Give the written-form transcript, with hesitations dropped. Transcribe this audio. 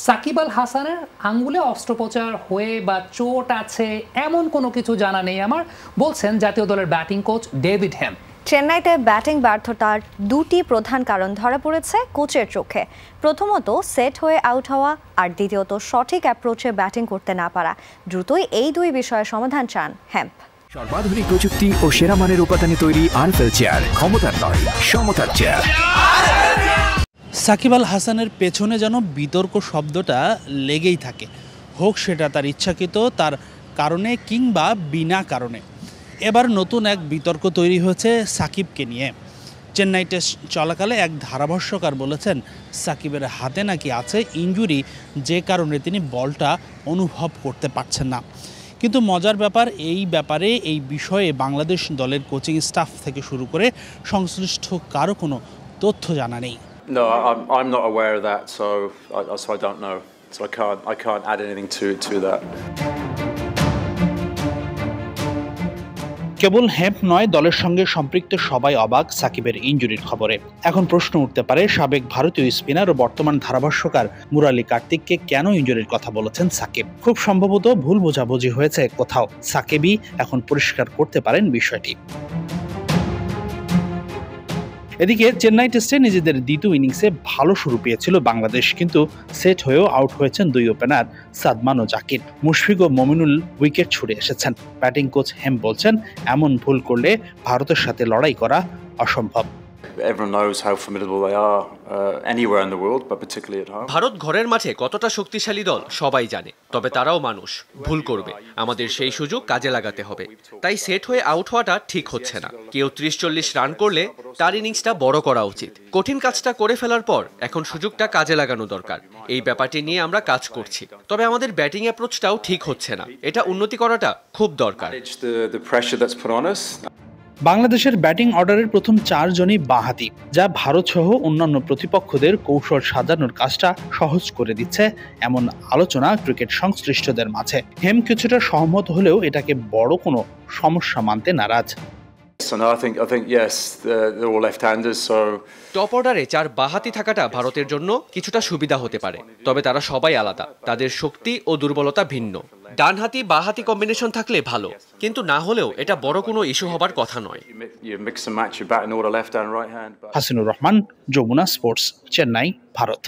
সাকিব আল হাসানের আঙ্গুলে অস্ত্রোপচার হয়ে বা চোট আছে এমন কোনো কিছু জানা নেই আমার, বলছেন জাতীয় দলের ব্যাটিং কোচ ডেভিড হেম। চেন্নাইতে ব্যাটিং ব্যর্থতার দুটি প্রধান কারণ ধরা পড়েছে কোচের চোখে। প্রথমত সেট হয়ে আউট হওয়া, আর দ্বিতীয়ত সঠিক অ্যাপ্রোচে ব্যাটিং করতে না পারা। দ্রুতই এই দুই বিষয়ে সমাধান চান হেম্প। সর্বাধুনিক প্রযুক্তি ও সেরা মানের উপাদানে তৈরি আরএফএল চেয়ার, ক্ষমতার নয় সমতার চেয়ার। সাকিব আল হাসানের পেছনে যেন বিতর্ক শব্দটা লেগেই থাকে, হোক সেটা তার ইচ্ছাকৃত, তার কারণে কিংবা বিনা কারণে। এবার নতুন এক বিতর্ক তৈরি হয়েছে সাকিবকে নিয়ে। চেন্নাই টেস্ট চলাকালে এক ধারাভাষ্যকার বলেছেন সাকিবের হাতে নাকি আছে ইনজুরি, যে কারণে তিনি বলটা অনুভব করতে পারছেন না। কিন্তু মজার ব্যাপার, এই বিষয়ে বাংলাদেশ দলের কোচিং স্টাফ থেকে শুরু করে সংশ্লিষ্ট কারো কোনো তথ্য জানা নেই। No, I'm not aware of that, so I don't know. So I can't add anything to that. Cable hemp নয়, দলের সঙ্গে সম্পৃক্ত সবাই অবাক সাকিবের ইনজুরির খবরে। এখন প্রশ্ন উঠতে পারে, সাবেক ভারতীয় স্পিনার ও বর্তমান ধারাভাষ্যকার মুরালী কার্তিককে কেন ইনজুরির কথা বলেছেন সাকিব? খুব সম্ভবত ভুল বোঝাবুঝি হয়েছে কোথাও। সাকিবই এখন পরিষ্কার করতে পারেন বিষয়টি। এদিকে চেন্নাই টেস্টে নিজেদের দ্বিতীয় ইনিংসে ভালো শুরু পেয়েছিল বাংলাদেশ, কিন্তু সেট হয়েও আউট হয়েছেন দুই ওপেনার সাদমান ও জাকির। মুশফিক ও মমিনুল উইকেট ছুড়ে এসেছেন। ব্যাটিং কোচ হেম বলছেন, এমন ভুল করলে ভারতের সাথে লড়াই করা অসম্ভব। Everyone knows how formidable they are anywhere in the world, but particularly at home. Bharat ঘরের মাঠে কতটা শক্তিশালী দল সবাই জানে, তবে তারাও মানুষ, ভুল করবে। আমাদের সেই সুযোগ কাজে লাগাতে হবে। তাই সেট হয়ে আউট হওয়াটা ঠিক হচ্ছে না। কেউ 30-40 রান করলে তার ইনিংসটা বড় করা উচিত। কঠিন কাজটা করে ফেলার পর এখন সুযোগটা কাজে লাগানো দরকার। এই ব্যাপারটি নিয়ে আমরা কাজ করছি, তবে আমাদের ব্যাটিং অ্যাপ্রোচটাও ঠিক হচ্ছে না। এটা উন্নতি করাটা খুব দরকার। বাংলাদেশের ব্যাটিং অর্ডারের প্রথম 4 জনই বাঁহাতি, যা ভারত সহ অন্যান্য প্রতিপক্ষদের কৌশল সাজানোর কাজটা সহজ করে দিচ্ছে, এমন আলোচনা ক্রিকেট সংশ্লিষ্টদের মাঝে। হেম কিছুটা সহমত হলেও এটাকে বড় কোনো সমস্যা মানতে নারাজ। টপ অর্ডারে 4 বাঁহাতি থাকাটা ভারতের জন্য কিছুটা সুবিধা হতে পারে, তবে তারা সবাই আলাদা, তাদের শক্তি ও দুর্বলতা ভিন্ন। ডানহাতি বাঁহাতি কম্বিনেশন থাকলে ভালো, কিন্তু না হলেও এটা বড় কোনো ইস্যু হবার কথা নয়। হাসিনুর রহমান, যমুনা স্পোর্টস, চেন্নাই, ভারত।